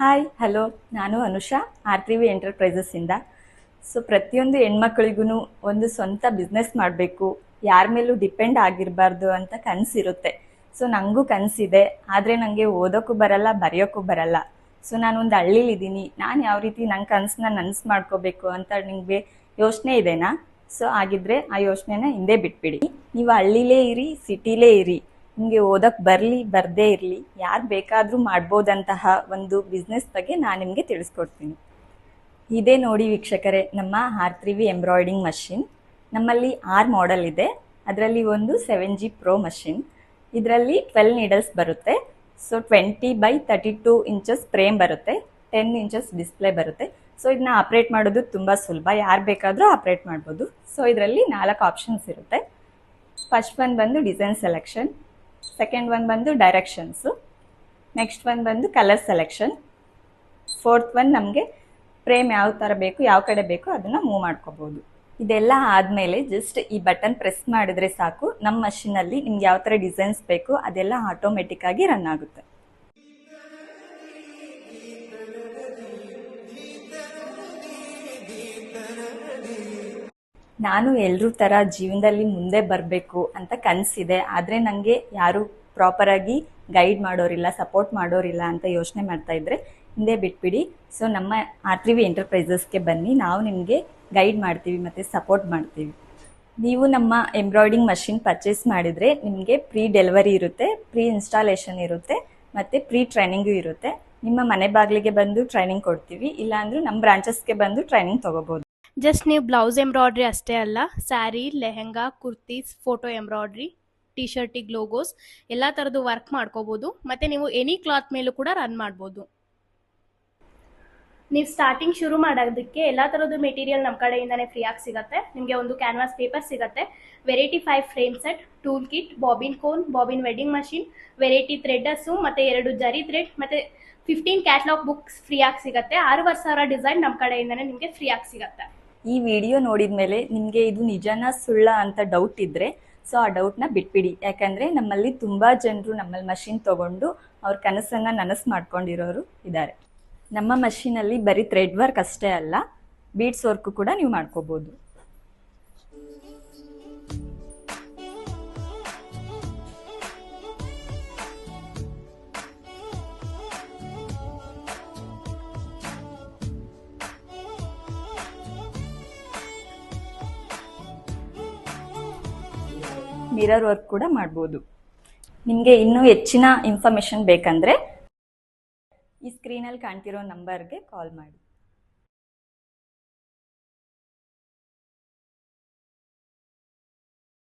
Hi hello, ನಾನು Anusha R3V ಎಂಟರ್ಪ್ರೈಸಸ್ಸಿಂದ. ಪ್ರತಿಯೊಂದು ಹೆಣ್ಮಕ್ಳಿಗೂ ಒಂದು ಸ್ವಂತ ಬಿಸ್ನೆಸ್ ಮಾಡಬೇಕು, ಯಾರ ಮೇಲೂ ಡಿಪೆಂಡ್ ಆಗಿರಬಾರ್ದು ಅಂತ ಕನಸಿರುತ್ತೆ. ನನಗೂ ಕನಸಿದೆ, ಆದರೆ ನನಗೆ ಓದೋಕ್ಕೂ ಬರಲ್ಲ, ಬರೆಯೋಕ್ಕೂ ಬರಲ್ಲ. ನಾನೊಂದು ಹಳ್ಳಿಲಿದ್ದೀನಿ. ನಾನು ಯಾವ ರೀತಿ ನನ್ನ ಕನಸನ್ನ ನನಸು ಮಾಡ್ಕೋಬೇಕು ಅಂತ ನಿಮಗೆ ಯೋಚನೆ ಇದೆನಾ? ಆಗಿದ್ರೆ ಆ ಯೋಚನೆನ ಹಿಂದೆ ಬಿಟ್ಬಿಡಿ. ನೀವು ಹಳ್ಳಿಲೇ ಇರಿ, ಸಿಟಿಲೇ ಇರಿ, ನಿಮಗೆ ಓದಕ್ಕೆ ಬರಲಿ ಬರದೇ ಇರಲಿ, ಯಾರು ಬೇಕಾದರೂ ಮಾಡ್ಬೋದಂತಹ ಒಂದು ಬಿಸ್ನೆಸ್ ಬಗ್ಗೆ ನಾನು ನಿಮಗೆ ತಿಳಿಸ್ಕೊಡ್ತೀನಿ. ಇದೇ ನೋಡಿ ವೀಕ್ಷಕರೇ, ನಮ್ಮ R3V ಎಂಬ್ರಾಯ್ಡಿಂಗ್ ಮಷಿನ್. ನಮ್ಮಲ್ಲಿ 6 ಮಾಡೆಲ್ ಇದೆ. ಅದರಲ್ಲಿ ಒಂದು 7G Pro ಮಷಿನ್. ಇದರಲ್ಲಿ 12 ನೀಡಲ್ಸ್ ಬರುತ್ತೆ. 20x32 ಇಂಚಸ್ ಫ್ರೇಮ್ ಬರುತ್ತೆ, 10 ಇಂಚಸ್ ಡಿಸ್ಪ್ಲೇ ಬರುತ್ತೆ. ಇದನ್ನ ಆಪ್ರೇಟ್ ಮಾಡೋದು ತುಂಬ ಸುಲಭ, ಯಾರು ಬೇಕಾದರೂ ಆಪ್ರೇಟ್ ಮಾಡ್ಬೋದು. ಇದರಲ್ಲಿ 4 ಆಪ್ಷನ್ಸ್ ಇರುತ್ತೆ. ಫಸ್ಟ್ ಒನ್ ಬಂದು ಡಿಸೈನ್ ಸೆಲೆಕ್ಷನ್, ಸೆಕೆಂಡ್ ಒನ್ ಬಂದು ಡೈರೆಕ್ಷನ್ಸು, ನೆಕ್ಸ್ಟ್ ಒನ್ ಬಂದು ಕಲರ್ ಸೆಲೆಕ್ಷನ್, ಫೋರ್ತ್ ಒನ್ ನಮಗೆ ಫ್ರೇಮ್ ಯಾವ ಥರ ಬೇಕು, ಯಾವ ಕಡೆ ಬೇಕು ಅದನ್ನು ಮೂವ್ ಮಾಡ್ಕೋಬೋದು. ಇದೆಲ್ಲ ಆದಮೇಲೆ ಜಸ್ಟ್ ಈ ಬಟನ್ ಪ್ರೆಸ್ ಮಾಡಿದ್ರೆ ಸಾಕು, ನಮ್ಮ ಮಷಿನಲ್ಲಿ ನಿಮ್ಗೆ ಯಾವ ಥರ ಡಿಸೈನ್ಸ್ ಬೇಕು ಅದೆಲ್ಲ ಆಟೋಮೆಟಿಕ್ಕಾಗಿ ರನ್ ಆಗುತ್ತೆ. ನಾನು ಎಲ್ಲರೂ ಥರ ಜೀವನದಲ್ಲಿ ಮುಂದೆ ಬರಬೇಕು ಅಂತ ಕನಸಿದೆ, ಆದರೆ ನನಗೆ ಯಾರು ಪ್ರಾಪರಾಗಿ ಗೈಡ್ ಮಾಡೋರಿಲ್ಲ, ಸಪೋರ್ಟ್ ಮಾಡೋರಿಲ್ಲ ಅಂತ ಯೋಚನೆ ಮಾಡ್ತಾ ಇದ್ದರೆ ಹಿಂದೆ ಬಿಟ್ಬಿಡಿ. ನಮ್ಮ R3V ಎಂಟರ್ಪ್ರೈಸಸ್ಗೆ ಬನ್ನಿ, ನಾವು ನಿಮಗೆ ಗೈಡ್ ಮಾಡ್ತೀವಿ ಮತ್ತು ಸಪೋರ್ಟ್ ಮಾಡ್ತೀವಿ. ನೀವು ನಮ್ಮ ಎಂಬ್ರಾಯ್ಡಿಂಗ್ ಮಷಿನ್ ಪರ್ಚೇಸ್ ಮಾಡಿದರೆ ನಿಮಗೆ ಪ್ರೀ ಡೆಲಿವರಿ ಇರುತ್ತೆ, ಪ್ರೀ ಇನ್ಸ್ಟಾಲೇಷನ್ ಇರುತ್ತೆ ಮತ್ತು ಪ್ರೀ ಟ್ರೈನಿಂಗು ಇರುತ್ತೆ. ನಿಮ್ಮ ಮನೆ ಬಾಗಿಲಿಗೆ ಬಂದು ಟ್ರೈನಿಂಗ್ ಕೊಡ್ತೀವಿ, ಇಲ್ಲಾಂದರೂ ನಮ್ಮ ಬ್ರಾಂಚಸ್ಗೆ ಬಂದು ಟ್ರೈನಿಂಗ್ ತೊಗೋಬೋದು. ಜಸ್ಟ್ ನೀವು ಬ್ಲೌಸ್ ಎಂಬ್ರಾಯ್ಡ್ರಿ ಅಷ್ಟೇ ಅಲ್ಲ, sari, lehenga, kurtis, photo embroidery, T ಶರ್ಟಿಗೆ ಲೋಗೋಸ್ ಎಲ್ಲ ಥರದ್ದು ವರ್ಕ್ ಮಾಡ್ಕೋಬೋದು. ಮತ್ತು ನೀವು ಎನಿ ಕ್ಲಾತ್ ಮೇಲೂ ಕೂಡ ರನ್ ಮಾಡ್ಬೋದು. ನೀವು ಸ್ಟಾರ್ಟಿಂಗ್ ಶುರು ಮಾಡೋದಕ್ಕೆ ಎಲ್ಲ ಥರದ್ದು ಮೆಟೀರಿಯಲ್ ನಮ್ಮ ಕಡೆಯಿಂದನೇ ಫ್ರೀಯಾಗಿ ಸಿಗುತ್ತೆ. ನಿಮಗೆ ಒಂದು ಕ್ಯಾನ್ವಾಸ್ ಪೇಪರ್ ಸಿಗುತ್ತೆ, variety 5 frame set, tool kit, bobbin cone, bobbin winding machine, variety threaders ಮತ್ತು 2 ಜರಿ ಥ್ರೆಡ್ ಮತ್ತು 15 ಕ್ಯಾಟ್ಲಾಗ್ ಬುಕ್ಸ್ ಫ್ರೀಯಾಗಿ ಸಿಗುತ್ತೆ. 6,500 ಡಿಸೈನ್ ನಮ್ಮ ಕಡೆಯಿಂದನೇ ನಿಮಗೆ ಫ್ರೀಯಾಗಿ ಸಿಗುತ್ತೆ. ಈ ವಿಡಿಯೋ ನೋಡಿದ ಮೇಲೆ ನಿಮಗೆ ಇದು ನಿಜನಾ ಸುಳ್ಳ ಅಂತ ಡೌಟ್ ಇದ್ದರೆ ಆ ಡೌಟ್ನ ಬಿಟ್ಬಿಡಿ. ಯಾಕಂದರೆ ನಮ್ಮಲ್ಲಿ ತುಂಬ ಜನರು ನಮ್ಮಲ್ಲಿ ಮಷಿನ್ ತೊಗೊಂಡು ಅವ್ರ ಕನಸನ್ನು ನನಸು ಮಾಡ್ಕೊಂಡಿರೋರು ಇದ್ದಾರೆ. ನಮ್ಮ ಮಷೀನಲ್ಲಿ ಬರೀ ಥ್ರೆಡ್ ವರ್ಕ್ ಅಷ್ಟೇ ಅಲ್ಲ, ಬೀಡ್ಸ್ ವರ್ಕು ಕೂಡ ನೀವು ಮಾಡ್ಕೋಬೋದು. ಮಿರರ್ ವರ್ಕ್ ಕೂಡ ಮಾಡ್ಬೋದು. ನಿಮಗೆ ಇನ್ನೂ ಹೆಚ್ಚಿನ ಇನ್ಫಾರ್ಮೇಷನ್ ಬೇಕಂದರೆ ಈ ಸ್ಕ್ರೀನಲ್ಲಿ ಕಾಣ್ತಿರೋ ನಂಬರ್ಗೆ ಕಾಲ್ ಮಾಡಿ.